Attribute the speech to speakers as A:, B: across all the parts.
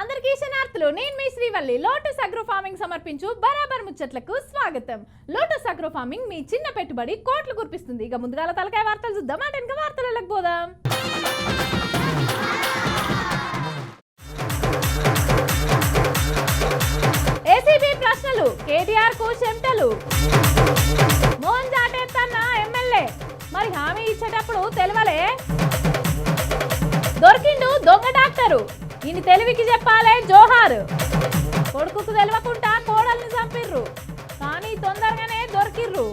A: అందరికీ శనార్థులు, నేను మీ Srivalli. Lotus agro farming సమర్పించు బరాబర్ ముచ్చట్లకు స్వాగతం. లోటస్ అగ్రో ఫార్మింగ్ మీ చిన్న పెట్టుబడి కోట్లు కురిపిస్తుంది. ఇక ముందుగాల తలకాయ వార్తలు చూద్దాం. అటెనక వార్తలకు పోదాం. ఏసీబీ ప్రశ్నలు, కేటీఆర్ కు చెంటలు, మోహన్ జాటేత్తన్న ఎమ్మెల్యే మరి హామీ ఇచ్చేటప్పుడు తెలివలే. దొరికిండు దొంగ డాక్టరు, ఈయన తెలివికి చెప్పాలే జోహార్. కొడుకుకు తెలియకుండా కోడల్ని చంపిర్రు, కానీ తొందరగానే దొరికిర్రు.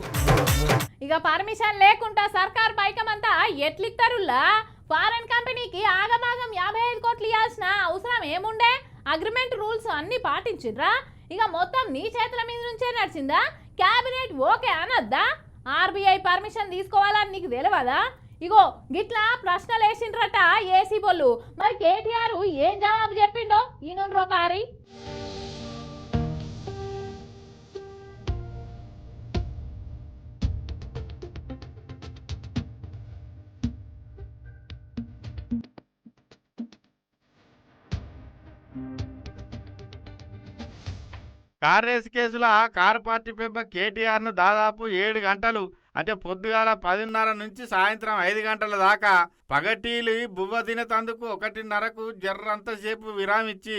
A: ఇక పర్మిషన్ లేకుండా సర్కార్ పైకమంతా ఎట్లిత్తరులా? ఫారెన్ కంపెనీకి ఆగమాగం 55 కోట్లు ఇవ్వాల్సిన అవసరం ఏముండే? అగ్రిమెంట్ రూల్స్ అన్ని పాటించిర్రా? ఇక మొత్తం నీ చేతుల మీద నుంచే నడిచిందా? క్యాబినెట్ ఓకే అనొద్దా? ఆర్బీఐ పర్మిషన్ తీసుకోవాలని నీకు తెలియదా? ఇగో గిట్లా ప్రశ్నలు వేసిండ్రట ఏసీ బొల్లు. మరి కేటీఆర్ ఏం జవాబు చెప్పిండో ఈయన కారి.
B: కార్ రేసు కేసులో కారు పార్టీ మెంబర్ కేటీఆర్ను దాదాపు 7 గంటలు అంటే పొద్దుగాల 10:30 నుంచి సాయంత్రం 5 గంటల దాకా పగటీలు బువ్వ తినేతందుకు 1:30కు జర్రంతసేపు విరామిచ్చి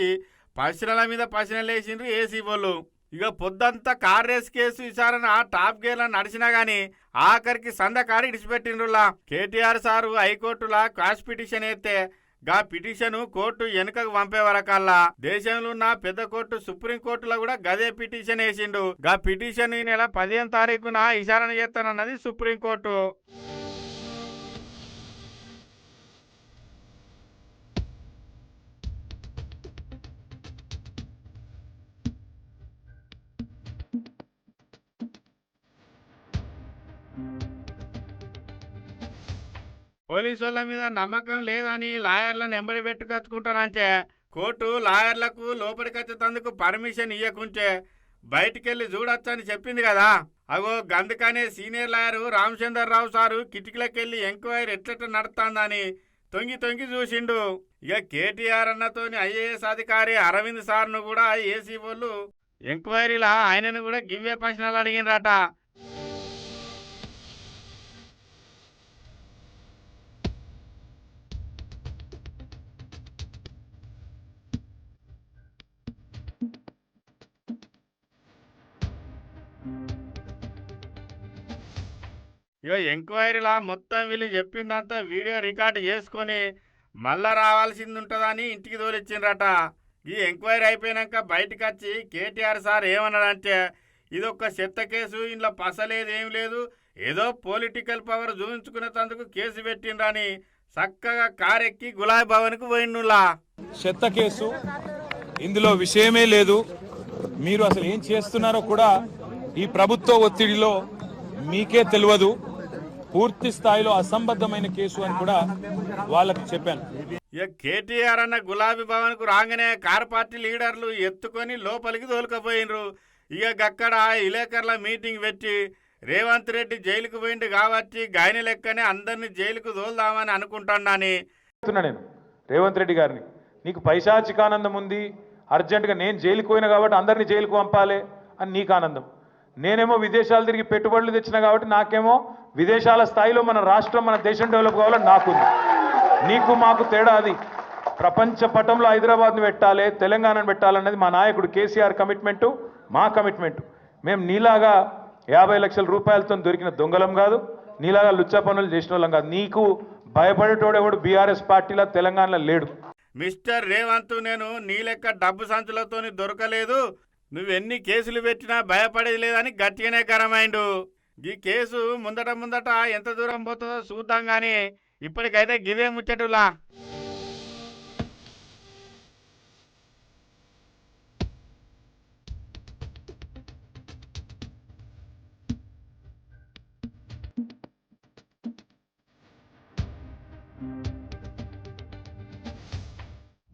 B: పసిరల మీద పసినలేసిండ్రు ఏసీ వాళ్ళు. ఇక పొద్దంతా కార్ రేసు కేసు విచారణ టాప్ గేర్ల నడిచినా గానీ ఆఖరికి సందకాడి ఇడిచిపెట్టిండ్రులా. కేటీఆర్ సారు హైకోర్టులా క్వాష్ పిటిషన్ ఎత్తే గా పిటిషన్ కోర్టు వెనుకకు పంపే వరకల్లా దేశంలో ఉన్న పెద్ద కోర్టు సుప్రీంకోర్టులో కూడా గదే పిటిషన్ వేసిండు. గా పిటిషన్ ఈ నెల 15వ తారీఖున విచారణ చేస్తానన్నది సుప్రీంకోర్టు. పోలీసు వాళ్ళ మీద నమ్మకం లేదని లాయర్లను ఎంబడి పెట్టుకొచ్చుకుంటానంటే కోర్టు లాయర్లకు లోపలికొచ్చేందుకు పర్మిషన్ ఇవ్వకుంటే బయటికెళ్ళి చూడొచ్చని చెప్పింది కదా. అగో గందుకనే సీనియర్ లాయరు రామచంద్రరావు సారు కిటికీలకెళ్ళి ఎంక్వైరీ ఎట్లెట్ల నడుస్తుందని తొంగి తొంగి చూసిండు. ఇక కేటీఆర్ అన్నతోని ఐఏఎస్ అధికారి అరవింద్ సార్ను కూడా ఏసీ వాళ్ళు ఎంక్వైరీలా ఆయనను కూడా గివ్వే ప్రశ్నలు అడిగినరట. ఇక ఎంక్వైరీలా మొత్తం వీళ్ళు చెప్పిందంతా వీడియో రికార్డు చేసుకొని మళ్ళా రావాల్సింది ఉంటుందని ఇంటికి తోలిచ్చిండ్రట. ఈ ఎంక్వైరీ అయిపోయాక బయటకు వచ్చి కేటీఆర్ సార్ ఏమన్నాడంటే ఇదొక చెత్త కేసు, ఇంట్లో పసలేదు ఏం లేదు, ఏదో పొలిటికల్ పవర్ చూపించుకునేందుకు కేసు పెట్టిండ్రని చక్కగా కారెక్కి గులాబీ భవన్కు పోయిండులా.
C: చెత్త కేసు, ఇందులో విషయమే లేదు, మీరు అసలు ఏం చేస్తున్నారో కూడా ఈ ప్రభుత్వ ఒత్తిడిలో మీకే తెలియదు, పూర్తి స్థాయిలో అసంబద్ధమైన కేసు అని కూడా వాళ్ళకి చెప్పాను.
B: ఇక కేటీఆర్ అన్న గులాబీ భవన్ కు రాగానే కార్ పార్టీ లీడర్లు ఎత్తుకొని లోపలికి తోలుకపోయినరు. ఇక గక్కడ విలేకరుల మీటింగ్ పెట్టి రేవంత్ రెడ్డి జైలుకు పోయిండు కాబట్టి గాయన లెక్కనే అందరినీ జైలుకు తోలుదామని అనుకుంటానని
C: నేను రేవంత్ రెడ్డి గారిని, నీకు పైశాచికానందం ఉంది, అర్జెంటుగా నేను జైలుకు పోయినా కాబట్టి అందరినీ జైలుకు పంపాలి అని నీకు ఆనందం. నేనేమో విదేశాలు తిరిగి పెట్టుబడులు తెచ్చినా కాబట్టి నాకేమో విదేశాల స్థాయిలో మన రాష్ట్రం మన దేశం డెవలప్ కావాలని నాకుంది. నీకు మాకు తేడా అది. ప్రపంచ పటంలో హైదరాబాద్ని పెట్టాలి, తెలంగాణను పెట్టాలన్నది మా నాయకుడు కేసీఆర్ కమిట్మెంటు, మా కమిట్మెంటు. మేము నీలాగా 50 లక్షల రూపాయలతో దొరికిన దొంగలం కాదు, నీలాగా లుచ్చా పనులు చేసిన వాళ్ళం కాదు. నీకు భయపడేటోడు ఎవడు బీఆర్ఎస్ పార్టీలో తెలంగాణలో లేడు.
B: మిస్టర్ రేవంత్, నేను నీ లెక్క డబ్బు సంచులతో దొరకలేదు, నువ్వెన్ని కేసులు పెట్టినా భయపడేది లేదని గట్టిగానే కరమైండు. ఈ కేసు ముందట ఎంత దూరం పోతుందో చూద్దాం కానీ ఇప్పటికైతే గివే ముచ్చటులా.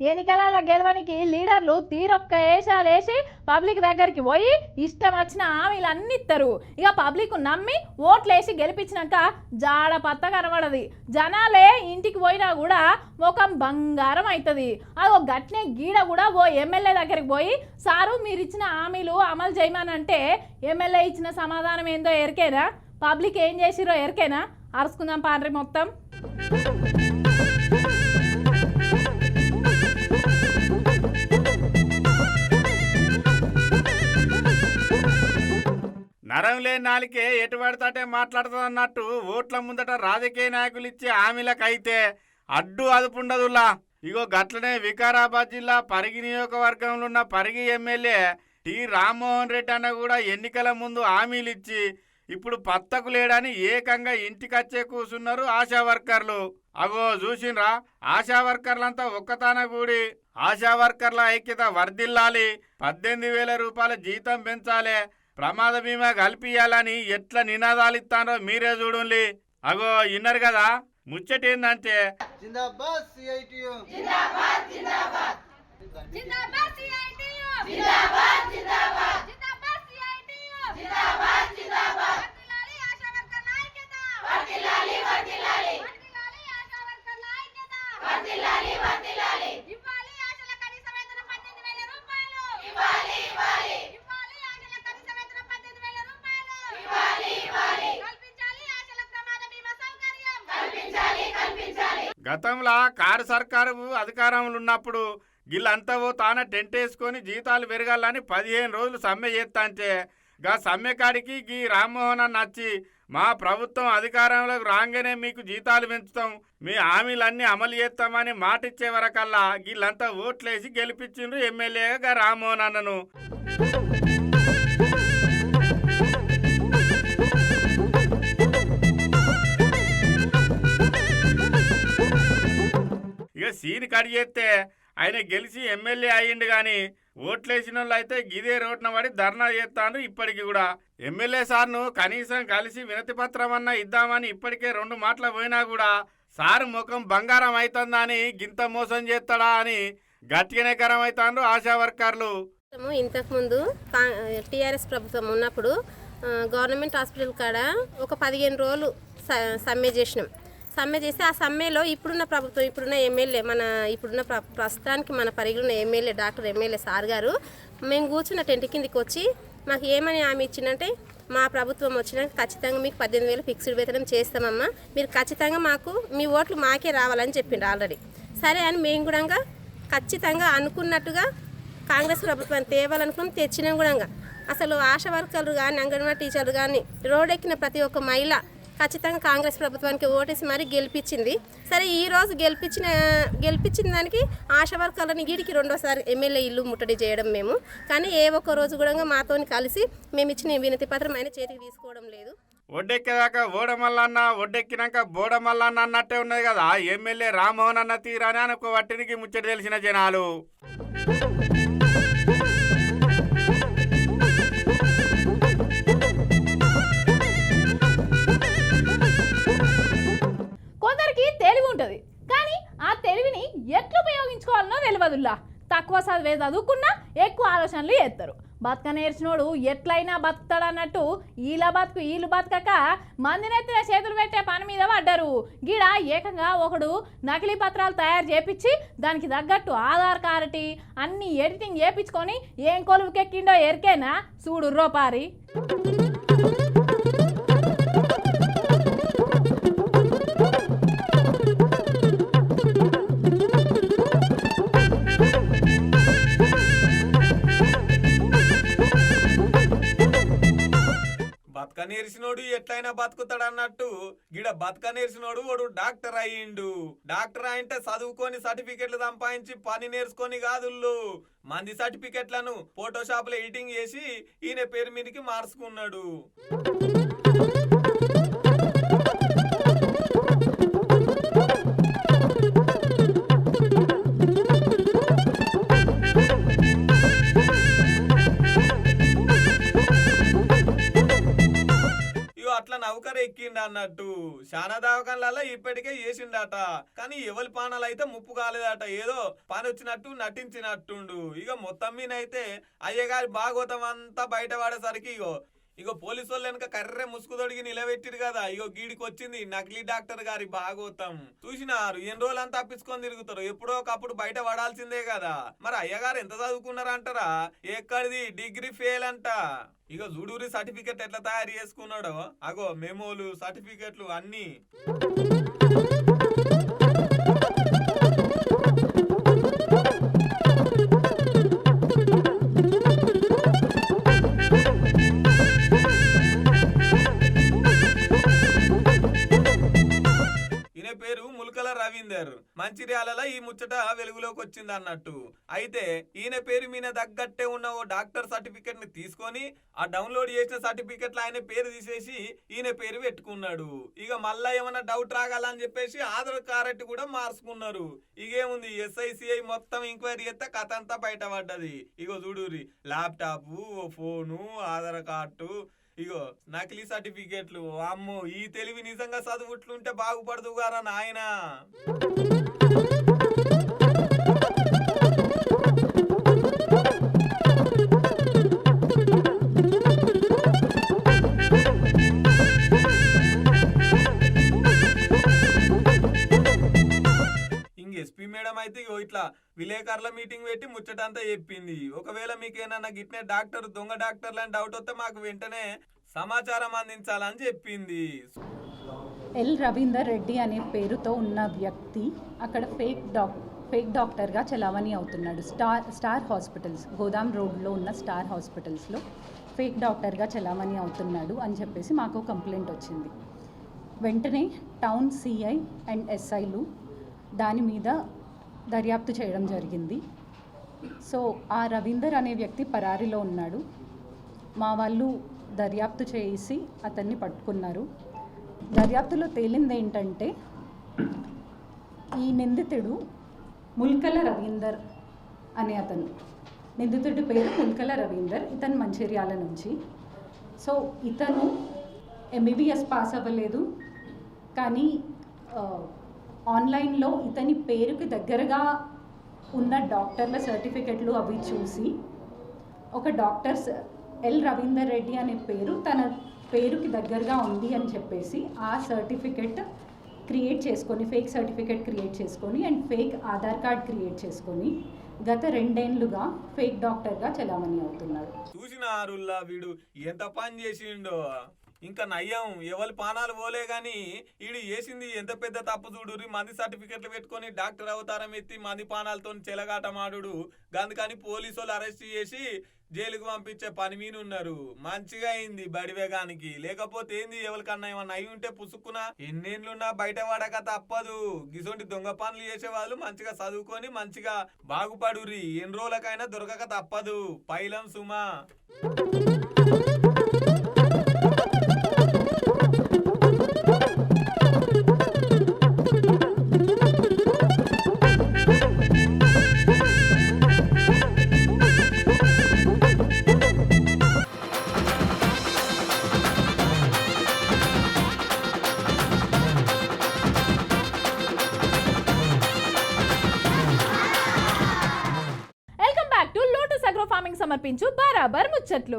A: ఎన్నికలలో గెలవనికి లీడర్లు తీరొక్క వేషాలు వేసి పబ్లిక్ దగ్గరికి పోయి ఇష్టం వచ్చిన హామీలు అన్ని ఇస్తారు. ఇక పబ్లిక్ నమ్మి ఓట్లేసి గెలిపించినాక జాడ పత్త కనబడది. జనాలే ఇంటికి పోయినా కూడా ముఖం బంగారం అవుతుంది. అదో గట్నే గీడ కూడా ఓ ఎమ్మెల్యే దగ్గరికి పోయి సారు మీరు ఇచ్చిన హామీలు అమలు చేయమనంటే ఎమ్మెల్యే ఇచ్చిన సమాధానం ఏందో ఎరికేనా, పబ్లిక్ ఏం చేసిరో ఎరికేనా? అరుచుకుందాం పాండ్రి మొత్తం.
B: నరం లేని నాలికే ఎటు పడితే మాట్లాడుతుంది అన్నట్టు ఓట్ల ముందట రాజకీయ నాయకులు ఇచ్చే హామీలకైతే అడ్డు అదుపుండదులా. ఇగో గట్లనే వికారాబాద్ జిల్లా పరిగి నియోజకవర్గంలో ఉన్న పరిగి ఎమ్మెల్యే టి రామ్మోహన్ రెడ్డి అన్న కూడా ఎన్నికల ముందు హామీలు ఇచ్చి ఇప్పుడు పత్తకు లేడని ఏకంగా ఇంటికచ్చే కూర్చున్నారు ఆశా వర్కర్లు. అగో చూసిండ్రా, ఆశా వర్కర్లంతా ఒక్కతాన కూడి ఆశా వర్కర్ల ఐక్యత వర్ధిల్లాలి, 18,000 రూపాయల జీతం పెంచాలి, ప్రమాద బీమా కల్పియాలని ఎట్లా నినాదాలు ఇస్తారో మీరే చూడండి. అగో ఇన్నారు కదా, ముచ్చటేందంటే
D: జిందాబాద్ సిఐటియు
E: జిందాబాద్ జిందాబాద్ జిందాబాద్ సిఐటియు జిందాబాద్ జిందాబాద్ జిందాబాద్ సిఐటియు జిందాబాద్ జిందాబాద్ వర్ధిల్లాలి ఆశా వర్కర్ నాయకత వర్ధిల్లాలి వర్ధిల్లాలి వర్ధిల్లాలి ఆశా వర్కర్ నాయకత వర్ధిల్లాలి వర్ధిల్లాలి ఇవ్వాలి ఆశల కనీస వేతనం 18,000 రూపాయలు ఇవ్వాలి ఇవ్వాలి ఇవ్వాలి ఆశల కనీస వేతనం 18,000 రూపాయలు ఇవ్వాలి ఇవ్వాలి కల్పించాలి ఆశల ప్రమాద బీమా సౌకర్యం కల్పించాలి కల్పించాలి.
B: గతంలో కారు సర్కారు అధికారంలో ఉన్నప్పుడు వీళ్ళంతా తాన టెంట్ వేసుకొని జీతాలు పెరగాలని 15 రోజులు సమ్మె చేస్తా అంటే గా సమ్మె కాడికి గీ రామ్మోహన్ అన్న వచ్చి మా ప్రభుత్వం అధికారంలోకి రాగానే మీకు జీతాలు పెంచుతాం, మీ హామీలన్నీ అమలు చేస్తామని మాట ఇచ్చే వరకల్లా వీళ్ళంతా ఓట్లేసి గెలిపించిండ్రు ఎమ్మెల్యేగా రామ్మోహన్ అన్నను. ఇక సీన్ కడి చేస్తే ఆయన గెలిచి ఎమ్మెల్యే అయ్యిండు కానీ ఓట్లేసిన వాళ్ళు అయితే గిదే రోడ్న పడి ధర్నా చేస్తాను. ఇప్పటికి కూడా ఎమ్మెల్యే సార్ను కనీసం కలిసి వినతి పత్రం అన్నా ఇద్దామని ఇప్పటికే 2 మాటలు పోయినా కూడా సారు ముఖం బంగారం అవుతుందా అని గింత మోసం చేస్తాడా అని గట్టిగానే గరం అవుతాండ్రు ఆశా వర్కర్లు.
F: ఇంతకుముందు టీఆర్ఎస్ ప్రభుత్వం ఉన్నప్పుడు గవర్నమెంట్ హాస్పిటల్ కాడ ఒక 15 రోజులు సమ్మె చేసినాం. సమ్మె చేసి ఆ సమ్మెలో ఇప్పుడున్న ప్రభుత్వం, ఇప్పుడున్న ఎమ్మెల్యే, ఇప్పుడున్న ప్రస్తుతానికి మన పరిగిలో ఎమ్మెల్యే డాక్టర్ ఎమ్మెల్యే సార్ గారు మేము కూర్చున్న టెంట్ కిందికి వచ్చి మాకు ఏమని హామీ ఇచ్చిందంటే మా ప్రభుత్వం వచ్చినాక ఖచ్చితంగా మీకు 18,000 ఫిక్స్డ్ వేతనం చేస్తామమ్మా, మీరు ఖచ్చితంగా మాకు మీ ఓట్లు మాకే రావాలని చెప్పిండ్రు ఆల్రెడీ. సరే అని మేము కూడా ఖచ్చితంగా అనుకున్నట్టుగా కాంగ్రెస్ ప్రభుత్వాన్ని తేవాలనుకుని తెచ్చినాం కూడా. అసలు ఆశా వర్కర్లు కానీ అంగన్వాడీ టీచర్లు కానీ రోడ్డెక్కిన ప్రతి ఒక్క మహిళ ఖచ్చితంగా కాంగ్రెస్ ప్రభుత్వానికి ఓటేసి మరీ గెలిపించింది. సరే ఈరోజు గెలిపించిన దానికి ఆశా వర్కర్లని గీడికి 2వసారి ఎమ్మెల్యే ఇల్లు ముట్టడి చేయడం మేము. కానీ ఏ ఒక్క రోజు కూడా మాతో కలిసి మేము ఇచ్చిన వినతి పత్రం ఆయన చేతికి తీసుకోవడం లేదు.
B: ఒడ్డెక్కేదాకా ఓడమల్లన్న, ఒడ్డెక్కినాక బోడమల్లన్న అన్నట్టే ఉన్నది కదా ఎమ్మెల్యే రామ్మోహన్ అన్న తీరాని అనుకో వట్టినికి ముచ్చట తెలిసిన జనాలు.
A: కొందరికి తెలివి ఉంటుంది కానీ ఆ తెలివిని ఎట్లా ఉపయోగించుకోవాలనో తెలియదుల్లా. తక్కువ చదివే చదువుకున్నా ఎక్కువ ఆలోచనలు చేస్తారు. బతక నేర్చినోడు ఎట్లయినా బతుకుతాడన్నట్టు వీళ్ళు బతకక మందినెత్తిన చేతులు పెట్టే పని మీద పడ్డారు. గిడ ఏకంగా ఒకడు నకిలీ పత్రాలు తయారు చేపించి దానికి తగ్గట్టు ఆధార్ కార్డు అన్ని ఎడిటింగ్ చేపించుకొని ఏం కొలువుకెక్కిండో ఎరికేనా చూడు రోపారి.
G: బతక నేర్చినోడు ఎట్లయినా బతుకుతాడు అన్నట్టు గిడ బతక నేర్చినోడు వాడు డాక్టర్ అయ్యిండు. డాక్టర్ అంటే చదువుకొని సర్టిఫికెట్లు సంపాదించి పని నేర్చుకొని కాదుళ్ళు, మంది సర్టిఫికెట్లను ఫోటోషాప్ లో ఎడిటింగ్ చేసి ఈయన పేరు మీదకి మార్చుకున్నాడు. అట్లా నౌకరు ఎక్కిండు చేసిండు అన్నట్టు. చాలా దవాఖానలలో ఇప్పటికే చేసిండట, కానీ ఎవరి పానాలు అయితే ముప్పు కాలేదట. ఏదో పని వచ్చినట్టు నటించినట్టుండు. ఇక మొత్తం మీద అయితే అయ్యగారి భాగవతం అంతా బయట పడేసరికి ఇగో పోలీసు వాళ్ళు వెనక కర్రె ముసుగుదొడిగి నిలబెట్టిరు కదా. ఇగో గీడికి వచ్చింది నకిలీ డాక్టర్ గారి భాగవతం. చూసినారు ఎన్ని రోజులు తప్పించుకొని తిరుగుతారు, ఎప్పుడో ఒకప్పుడు బయట పడాల్సిందే కదా. మరి అయ్యగారు ఎంత చదువుకున్నారంటారా? ఎక్కడిది డిగ్రీ ఫెయిల్ అంట. ఇక జుడూరి సర్టిఫికెట్ ఎట్లా తయారు చేసుకున్నాడో అగో మెమోలు సర్టిఫికెట్లు అన్నీ. పేరు ముల్కల రవీందర్. మంచిర్యాలలో ఈ ముచ్చట వెలుగులోకి వచ్చింది అన్నట్టు. అయితే ఈయన పేరు మీద తగ్గట్టే ఉన్న ఓ డాక్టర్ సర్టిఫికెట్ ని తీసుకొని ఆ డౌన్లోడ్ చేసిన సర్టిఫికెట్ ఆయన పేరు తీసేసి ఈయన పేరు పెట్టుకున్నాడు. ఇక మళ్ళా ఏమన్నా డౌట్ రాగాలని చెప్పేసి ఆధార్ కార్డు కూడా మార్చుకున్నారు. ఇగేముంది SICI మొత్తం ఎంక్వైరీ చేస్తే కథ అంతా బయటపడ్డది. ఇగో చూడురి, ల్యాప్టాప్, ఫోను, ఆధార్ కార్డు, ఇగో నకిలీ సర్టిఫికెట్లు. అమ్మో, ఈ తెలివి నిజంగా చదువుట్లుంటే బాగుపడదు గారా నాయన. SP మేడం అయితే ఇట్లా విలేకరుల మీటింగ్ పెట్టి ముచ్చటంతా చెప్పింది. ఒకవేళ మీకేమన్నా గిట్నే డాక్టర్ దొంగ డాక్టర్లు అని డౌట్ వస్తే మాకు వెంటనే సమాచారం అందించాలని చెప్పింది.
H: ఎల్ రవీందర్ రెడ్డి అనే పేరుతో ఉన్న వ్యక్తి అక్కడ ఫేక్ డాక్టర్గా చలామణి అవుతున్నాడు. స్టార్ హాస్పిటల్స్, గోదాం రోడ్లో ఉన్న స్టార్ హాస్పిటల్స్లో ఫేక్ డాక్టర్గా చలామణి అవుతున్నాడు అని చెప్పేసి మాకు కంప్లైంట్ వచ్చింది. వెంటనే టౌన్ CI అండ్ SIలు దాని మీద దర్యాప్తు చేయడం జరిగింది. సో ఆ రవీందర్ అనే వ్యక్తి పరారీలో ఉన్నాడు. మా వాళ్ళు దర్యాప్తు చేసి అతన్ని పట్టుకున్నారు. దర్యాప్తులో తేలింది ఏంటంటే ఈ నిందితుడు ముల్కల రవీందర్ అనే అతను. నిందితుడి పేరు ముల్కల రవీందర్. ఇతను మంచిర్యాల నుంచి. సో ఇతను MBBS పాస్ అవ్వలేదు, కానీ ఆన్లైన్లో ఇతని పేరుకి దగ్గరగా ఉన్న డాక్టర్ల సర్టిఫికెట్లు అవి చూసి ఒక డాక్టర్ ఎల్ రవీందర్ రెడ్డి అనే పేరు తన పేరుకి దగ్గరగా ఉంది అని చెప్పేసి ఆ సర్టిఫికెట్ క్రియేట్ చేసుకొని, ఫేక్ సర్టిఫికెట్ క్రియేట్ చేసుకొని and fake Aadhaar card create చేసుకొని గత 2 ఏళ్లుగా ఫేక్ డాక్టర్గా చలామణి అవుతున్నాడు.
G: చూసినారుల్లా వీడు ఎంత పని చేసిండో. ఇంకా నయ్యం ఎవరి పానాలు పోలే గాని ఈడు చేసింది ఎంత పెద్ద తప్పు చూడురి. మంది సర్టిఫికెట్లు పెట్టుకొని డాక్టర్ అవతారం ఎత్తి మంది పానాలతో చెలగాటమాడు. అందుకని పోలీసు వాళ్ళు అరెస్ట్ చేసి జైలుకు పంపించే పని మీద ఉన్నారు. మంచిగా అయింది బడివేగానికి. లేకపోతే ఏంది, ఎవరికన్నా ఏమన్నా అయి ఉంటే పుసుక్కున్నా ఎన్నేళ్ళున్నా బయట పడక తప్పదు. గిసొంటి దొంగ పనులు చేసే వాళ్ళు మంచిగా చదువుకొని మంచిగా బాగుపడురి. ఎన్ని రోజులకైనా దొరకక తప్పదు. పైలం సుమా.
A: సమర్పించు బరాబర్ ముచ్చట్లు.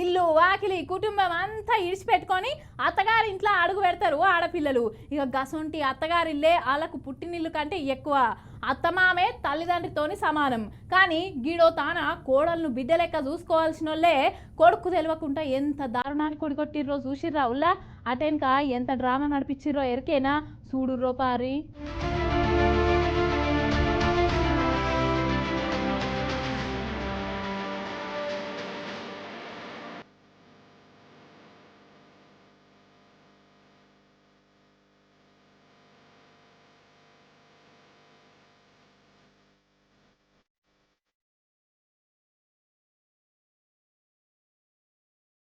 A: ఇల్లు వాకిలి కుటుంబం అంతా ఇడిచిపెట్టుకొని అత్తగారి ఇంట్లో అడుగు పెడతారు ఆడపిల్లలు. ఇక గసొంటి అత్తగారిల్లే వాళ్ళకు పుట్టినిల్లు కంటే ఎక్కువ. అత్తమామే తల్లిదండ్రితోని సమానం. కానీ గీడో తాన కోడలను బిడ్డ లెక్క చూసుకోవాల్సిన వాళ్ళే కొడుకు తెలియకుండా ఎంత దారుణాన్ని కొడిగొట్టిర్రో చూసిర్రా. ఉల్లా అటెనక ఎంత డ్రామా నడిపించిర్రో ఎరికేనా? చూడుర్రో పారి.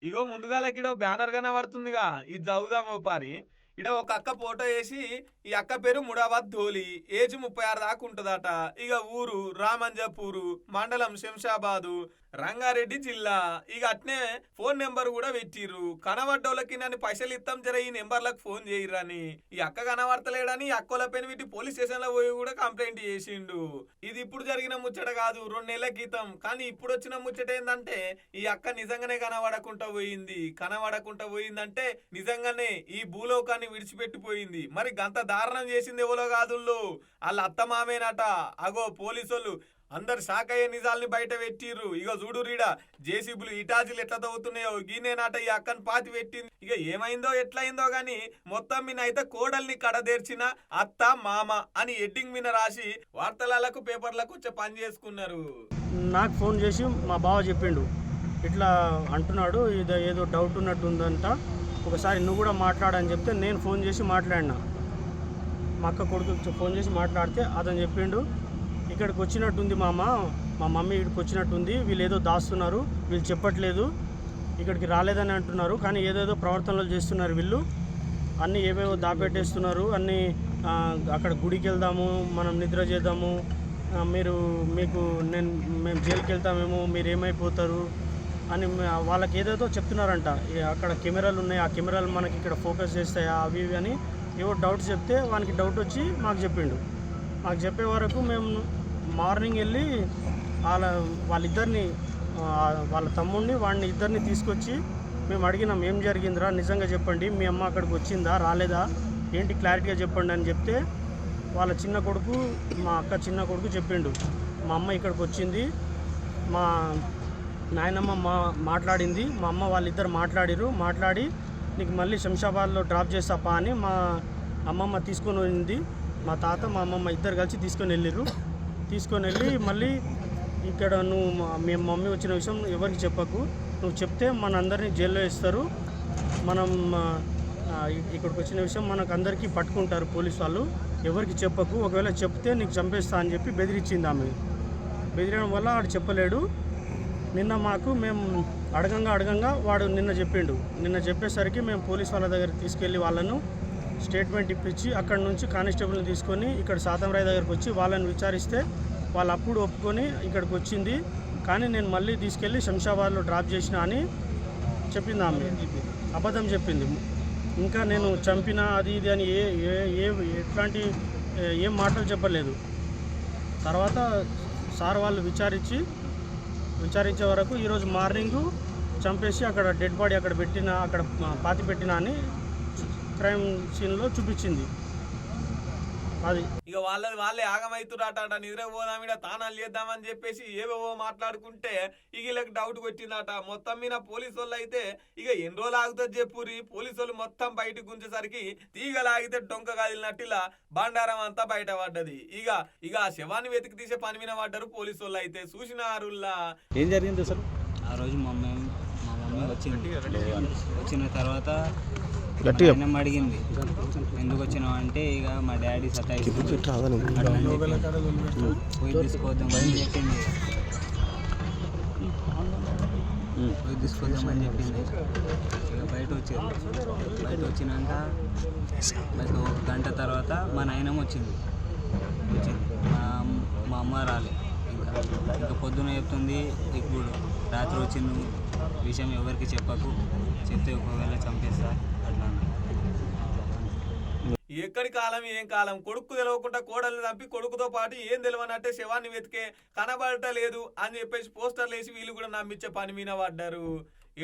G: ఇగో ముందుగా ఇడ బ్యానర్ కనబడుతుందిగా, ఇది చదువుదాం పారి. ఇడ ఒక అక్క ఫోటో వేసి ఈ అక్క పేరు ముడాబాద్ ధోలి, ఏజ్ 36 దాకా ఉంటదట. ఇక ఊరు రామంజపూరు, మండలం శంషాబాదు, రంగారెడ్డి జిల్లా. ఇక అట్నే ఫోన్ నెంబర్ కూడా పెట్టిర్రు. కనబడ్డోళ్ళకి నన్ను పైసలు ఇస్తాం జర ఈ నెంబర్లకు ఫోన్ చేయరని. ఈ అక్క కనబడతలేడని అక్కోల పైన వీటి పోలీస్ స్టేషన్ లో పోయి కూడా కంప్లైంట్ చేసిండు. ఇది ఇప్పుడు జరిగిన ముచ్చట కాదు, 2 నెలల క్రితం. కానీ ఇప్పుడు వచ్చిన ముచ్చట ఏంటంటే ఈ అక్క నిజంగానే కనబడకుండా పోయిందంటే నిజంగానే ఈ భూలోకాన్ని విడిచిపెట్టిపోయింది. మరి గంత దారుణం చేసింది ఎవరో కాదు, వాళ్ళ అత్తమామేనట. అగో పోలీసులు అందరు షాక్ అయ్యే నిజాల్ని బయట పెట్టిర్రు. ఇక చూడు రీడా జేసీబులు ఇటాచీలు ఎట్లా తవ్వుతున్నాయో గీనేనాట ఈ అక్కని పాతి పెట్టింది. ఇక ఏమైందో ఎట్లయిందో గాని మొత్తం మీద అయితే కోడల్ని కడదేర్చిన అత్త మామ అని ఎడ్డింగ్ మీద రాసి వార్తలకు పేపర్లకు వచ్చే పని చేసుకున్నారు.
I: నాకు ఫోన్ చేసి మా బావ చెప్పిండు, ఇట్లా అంటున్నాడు, ఏదో డౌట్ ఉన్నట్టు ఉందంట, ఒకసారి నువ్వు కూడా మాట్లాడని చెప్తే నేను ఫోన్ చేసి మాట్లాడినా. మా అక్క కొడుకు ఫోన్ చేసి మాట్లాడితే అతను చెప్పిండు, ఇక్కడికి వచ్చినట్టుంది మా మమ్మీ ఇక్కడికి వచ్చినట్టుంది, వీళ్ళు ఏదో దాస్తున్నారు, వీళ్ళు చెప్పట్లేదు, ఇక్కడికి రాలేదని అంటున్నారు, కానీ ఏదేదో ప్రవర్తనలు చేస్తున్నారు వీళ్ళు, అన్నీ ఏవేవో దాపెట్టేస్తున్నారు, అన్నీ అక్కడ గుడికి వెళ్దాము, మనం నిద్ర చేద్దాము, మేము జైలుకి వెళ్తామేమో, మీరు ఏమైపోతారు అని వాళ్ళకి ఏదేదో చెప్తున్నారంట. అక్కడ కెమెరాలు ఉన్నాయి, ఆ కెమెరాలు మనకి ఇక్కడ ఫోకస్ చేస్తాయా అవి ఇవి అని ఏవో డౌట్స్ చెప్తే వానికి డౌట్ వచ్చి మాకు చెప్పిండు. మాకు చెప్పే వరకు మేము మార్నింగ్ వెళ్ళి వాళ్ళిద్దరిని వాళ్ళ తమ్ముడిని వాడిని ఇద్దరిని తీసుకొచ్చి మేము అడిగినాం, ఏం జరిగిందిరా నిజంగా చెప్పండి, మీ అమ్మ అక్కడికి వచ్చిందా రాలేదా ఏంటి క్లారిటీగా చెప్పండి అని చెప్తే వాళ్ళ చిన్న కొడుకు, మా అక్క చిన్న కొడుకు చెప్పిండు, మా అమ్మ ఇక్కడికి వచ్చింది, మా నాయనమ్మ మాట్లాడింది, మా అమ్మ వాళ్ళిద్దరు మాట్లాడి నీకు మళ్ళీ శంషాబాద్లో డ్రాప్ చేస్తాపా అని మా అమ్మమ్మ తీసుకొని వెళ్ళింది. మా తాత మా అమ్మమ్మ ఇద్దరు కలిసి తీసుకొని వెళ్ళి మళ్ళీ ఇక్కడ మీ మమ్మీ వచ్చిన విషయం ఎవరికి చెప్పకు, నువ్వు చెప్తే మనందరినీ జైల్లో వేస్తారు, మనం ఇక్కడికి వచ్చిన విషయం మనకు అందరికీ పట్టుకుంటారు పోలీసు వాళ్ళు, ఎవరికి చెప్పకు, ఒకవేళ చెప్తే నీకు చంపేస్తా అని చెప్పి బెదిరించింది. ఆమె బెదిరడం వల్ల వాడు చెప్పలేడు. నిన్న మేము అడగంగా వాడు నిన్న చెప్పేసరికి మేము పోలీస్ వాళ్ళ దగ్గరికి తీసుకెళ్ళి వాళ్ళను స్టేట్మెంట్ ఇప్పించి అక్కడ నుంచి కానిస్టేబుల్ని తీసుకొని ఇక్కడ సాతంరాయ్ దగ్గరికి వచ్చి వాళ్ళని విచారిస్తే వాళ్ళు అప్పుడు ఒప్పుకొని ఇక్కడికి వచ్చింది, కానీ నేను మళ్ళీ తీసుకెళ్ళి శంషాబాద్లో డ్రాప్ చేసిన అని చెప్పింది. ఆమె అబద్ధం చెప్పింది. ఇంకా నేను చంపినా అది ఇది అని ఎట్లాంటి ఏం మాటలు చెప్పలేదు. తర్వాత సార్ వాళ్ళు విచారించే వరకు ఈరోజు మార్నింగు చంపేసి అక్కడ డెడ్ బాడీ అక్కడ పాతి పెట్టినా అని క్రైమ్ సీన్లో చూపించింది. అది
G: ఇక వాళ్ళే ఆగమైతురాట. నిద్ర పోదామిడ తానాలు చేద్దామని చెప్పేసి ఏవేవో మాట్లాడుకుంటే ఇక వీళ్ళకి డౌట్ వచ్చిందట. మొత్తం మీద పోలీసు వాళ్ళు అయితే ఇక ఎన్ని రోజులు ఆగుతుంది చెప్పురి, పోలీసు వాళ్ళు మొత్తం బయటకు గుంచేసరికి తీగలాగితే డొంక కాదిలినట్టు ఇలా బండారం అంతా బయట పడ్డది. ఇక ఆ శవాన్ని వెతికి తీసే పని మీద పడ్డారు పోలీసు వాళ్ళు. అయితే చూసినారుల్లా
I: ఏం జరిగింది అసలు.
J: ఆ రోజు మా మమ్మీ వచ్చిన తర్వాత అడిగింది, ఎందుకు వచ్చినావు అంటే ఇక మా డాడీ సతాయి పోయి తీసుకోవద్దామని చెప్పింది. ఇక బయట వచ్చినాక ఒక గంట తర్వాత మా నాయనమ్మ వచ్చింది. మా అమ్మ రాలే. ఇంకా పొద్దున చెప్తుంది, ఇప్పుడు రాత్రి వచ్చిన విషయం ఎవరికి చెప్పకు, చెప్తే ఒకవేళ చంపేస్తా అట్లా.
G: ఎక్కడి కాలం ఏం కాలం, కొడుకు తెలవకుండా కోడల్ని చంపి కొడుకుతో పాటు ఏం తెలియనట్టే శవాన్ని వెతికే కనబడటలేదు అని చెప్పేసి పోస్టర్లు వేసి వీళ్ళు కూడా నమ్మించే పని మీద పడ్డారు.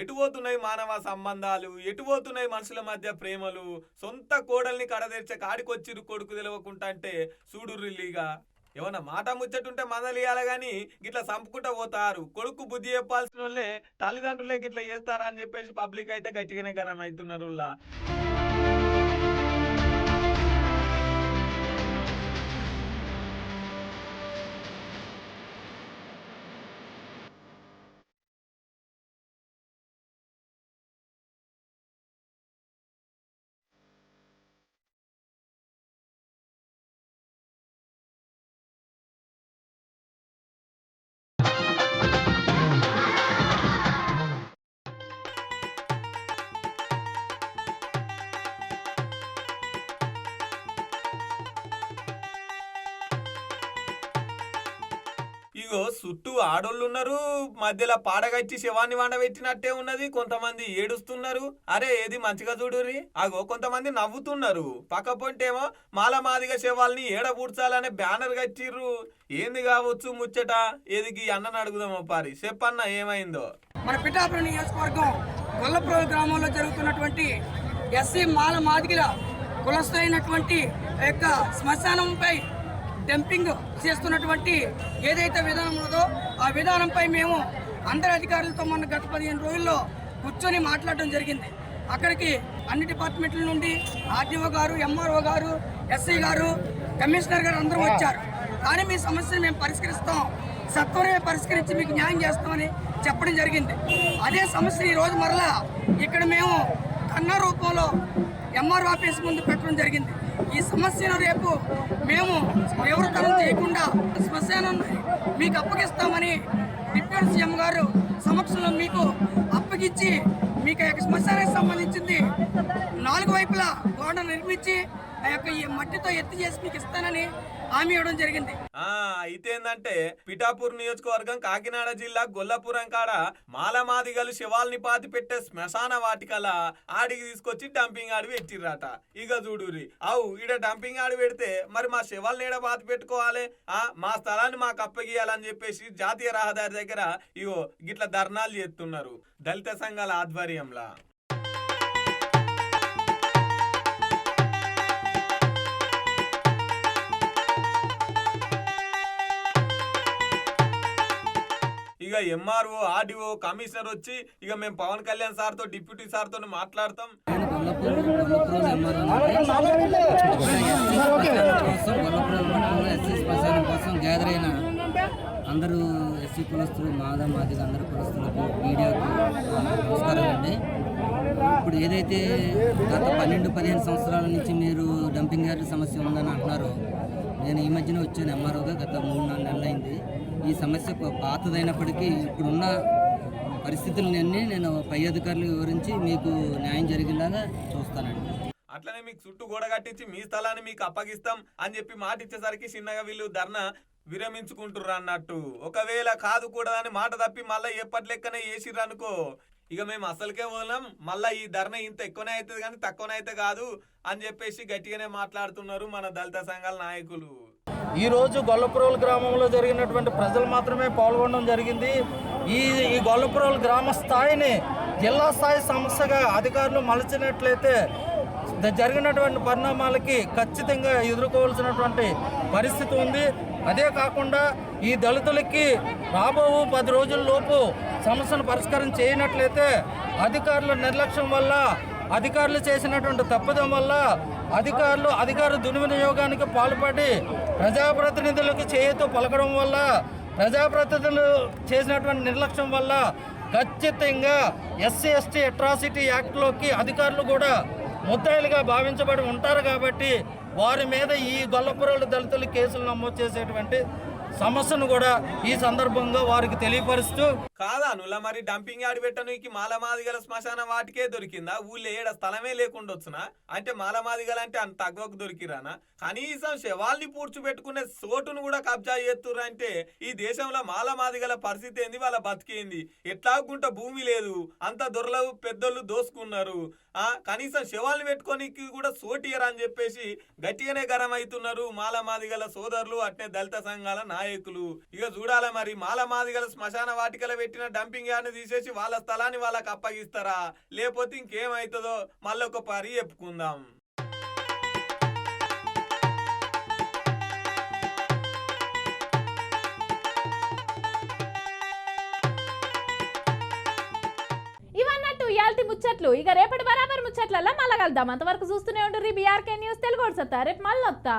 G: ఎటుపోతున్నాయి మానవ సంబంధాలు, ఎటుపోతున్నాయి మనుషుల మధ్య ప్రేమలు, సొంత కోడల్ని కడదెర్చే కాడికొచ్చిరు కొడుకు తెలవకుండా అంటే చూడు రిల్లీగా. ఏమన్నా మాట ముచ్చటుంటే మందలియాలి గాని గిట్లా చంపుకుంటా పోతారు. కొడుకు బుద్ధి చెప్పాల్సిన వాళ్ళే తల్లిదండ్రులే గిట్లా చేస్తారా అని చెప్పేసి పబ్లిక్ అయితే గట్టిగానే గరం అవుతున్నారు. ఇగో చుట్టూ ఆడోళ్ళు ఉన్నారు, మధ్యలో పాడగచ్చి శవాన్ని వండబెట్టినట్టే ఉన్నది, కొంతమంది ఏడుస్తున్నారు. అరే ఏది మంచిగా చూడురి, అగో కొంతమంది నవ్వుతున్నారు. పక్క పొంటేమో మాలమాదిగ శవాల్ని ఏడబూడ్చాలనే బ్యానర్ కట్టిర్రు. ఏంది కావచ్చు ముచ్చట, ఏదికి అన్నను అడుగుదామో పారి, చెప్పన్న ఏమైందో.
K: మన పిఠాపురం నియోజకవర్గం గొల్లప్రోలు గ్రామంలో జరుగుతున్నటువంటి ఎస్సీ మాదిగల కులస్థైనటువంటి యొక్క శ్మశానంపై డంపింగ్ చేస్తున్నటువంటి ఏదైతే విధానం ఉన్నదో ఆ విధానంపై మేము అందరి అధికారులతో మొన్న గత 15 రోజుల్లో కూర్చొని మాట్లాడడం జరిగింది. అక్కడికి అన్ని డిపార్ట్మెంట్ల నుండి ఆర్డీఓ గారు, ఎంఆర్ఓ గారు, ఎస్ఐ గారు, కమిషనర్ గారు అందరూ వచ్చారు. కానీ మీ సమస్యను మేము పరిష్కరిస్తాం, సత్వరమే పరిష్కరించి మీకు న్యాయం చేస్తామని చెప్పడం జరిగింది. అదే సమస్య ఈరోజు మరలా ఇక్కడ మేము కన్నా రూపంలో ఎంఆర్ఓ ఆఫీస్ ముందు పెట్టడం జరిగింది. ఈ సమస్యను రేపు మేము తీవ్రతరం చేయకుండా శ్మశానాన్ని మీకు అప్పగిస్తామని డిప్యూటీ సీఎం గారు సమక్షంలో మీకు అప్పగించి మీకు యొక్క శ్మశానానికి సంబంధించింది 4 వైపులా గోడ నిర్మించి ఆ యొక్క ఈ మట్టితో ఎత్తి చేసి మీకు ఇస్తానని హామీ ఇవ్వడం జరిగింది.
G: అయితే ఏంటంటే పిఠాపూర్ నియోజకవర్గం కాకినాడ జిల్లా గొల్లపురం కాడ మాలమాదిగలు శవాల్ని పాతి పెట్టే శ్మశాన వాటికల ఆడికి తీసుకొచ్చి డంపింగ్ ఆడి పెట్టిర్రట. ఇక చూడురి, అవు ఈడ డంపింగ్ ఆడి పెడితే మరి మా శవాల్ని ఏడ పాతి పెట్టుకోవాలి, మా స్థలాన్ని మాకు అప్పగియాలని చెప్పేసి జాతీయ రహదారి దగ్గర ఇగో గిట్ల ధర్నాలు చేస్తున్నారు దళిత సంఘాల ఆధ్వర్యంలో. ఇక ఎంఆర్ఓ, ఆర్డీఓ, కమిషనర్ వచ్చి ఇక మేము పవన్ కళ్యాణ్ సార్తో, డిప్యూటీ సార్తో మాట్లాడతాం.
J: కోసం గ్యాదర్ అయిన అందరూ ఎస్సీ కులస్తులు, మాదిగ అందరు కులస్తులకు, మీడియాకు నమస్కారం అండి. ఇప్పుడు ఏదైతే గత 12-15 సంవత్సరాల నుంచి మీరు డంపింగ్ యార్డ్ సమస్య ఉందని అంటున్నారో, నేను ఈ మధ్యన వచ్చాను ఎంఆర్ఓగా, గత 3-4 నెలలు అయింది. ఈ సమస్య పాతదైనప్పటికీ ఇప్పుడున్న పరిస్థితులన్నీ నేను పై అధికారులు వివరించి మీకు న్యాయం జరిగేలాగా చూస్తానండి.
G: అట్లనే మీకు చుట్టూ గోడ కట్టించి మీ స్థలాన్ని మీకు అప్పగిస్తాం అని చెప్పి మాట ఇచ్చేసరికి చిన్నగా వీళ్ళు ధర్నా విరమించుకుంటుర్రు అన్నట్టు. ఒకవేళ కాదు కూడదని మాట తప్పి మళ్ళీ ఎప్పటి లెక్కనే వేసిర్రు అనుకో, ఇక మేము అసలుకే వదలం, మళ్ళీ ఈ ధర్నా ఇంత ఎక్కువనే అవుతుంది కానీ తక్కువనే అయితే కాదు అని చెప్పేసి గట్టిగానే మాట్లాడుతున్నారు మన దళిత సంఘాల నాయకులు.
I: ఈరోజు గొల్లపురోలు గ్రామంలో జరిగినటువంటి ప్రజలు మాత్రమే పాల్గొనడం జరిగింది. ఈ గొల్లపురోలు గ్రామ స్థాయిని జిల్లా స్థాయి సమస్యగా అధికారులు మలచినట్లయితే జరిగినటువంటి పరిణామాలకి ఖచ్చితంగా ఎదుర్కోవాల్సినటువంటి పరిస్థితి ఉంది. అదే కాకుండా ఈ దళితులకి రాబో 10 రోజుల్లోపు సమస్యను పరిష్కారం చేయనట్లయితే అధికారుల నిర్లక్ష్యం వల్ల, అధికారులు చేసినటువంటి తప్పిదం వల్ల, అధికారులు దుర్వినియోగానికి పాల్పడి ప్రజాప్రతినిధులకు చేయుతూ పలకడం వల్ల, ప్రజాప్రతినిధులు చేసినటువంటి నిర్లక్ష్యం వల్ల ఖచ్చితంగా ఎస్సీ ఎస్టీ అట్రాసిటీ యాక్ట్లోకి అధికారులు కూడా ముద్దాయిలుగా భావించబడి ఉంటారు. కాబట్టి వారి మీద ఈ గొల్లపురోలు దళితులు కేసులు నమోదు చేసేటువంటి సమస్యను కూడా ఈ సందర్భంగా వారికి తెలియపరుస్తూ.
G: కాదా నువ్వు మరి డంపింగ్ యార్డ్ పెట్టనీకి మాలమాదిగల శ్మశాన వాటికే దొరికిందా? ఊళ్ళో ఏడ స్థలమే లేకుండా వచ్చునా? అంటే మాలమాదిగలు అంటే అంత తగ్గకు దొరికిరానా? కనీసం శవాల్ని పూడ్చిపెట్టుకునే చోటును కూడా కబ్జా చేస్తుర్రు అంటే ఈ దేశంలో మాలమాదిగల పరిస్థితి ఏంది, వాళ్ళ బతికేంది? ఎట్లాగుంట భూమి లేదు, అంత దొరలు పెద్దోళ్ళు దోసుకున్నారు. కనీసం శవాల్ని పెట్టుకోనికి కూడా సోటియర్ అని చెప్పేసి గట్టిగానే గరం అవుతున్నారు మాలమాదిగల సోదరులు, అట్నే దళిత సంఘాల నాయకులు. ఇక చూడాలి మరి మాలమాదిగల శ్మశాన వాటికల పెట్టిన డంపింగ్ యార్డ్ని తీసేసి వాళ్ళ స్థలాన్ని వాళ్ళకి అప్పగిస్తారా, లేకపోతే ఇంకేమవుతుందో మళ్ళొక పరి చెప్పుకుందాం.
A: ఇవన్నట్టు ఇయాల్టి ముచ్చట్లు. ఇక రేపటి బరాబర్ ముచ్చట్లలో మళ్ళా కలుద్దాం. అంతవరకు చూస్తూనే ఉంటారు BRK న్యూస్ తెలుగు. రేపు మళ్ళీ వస్తా.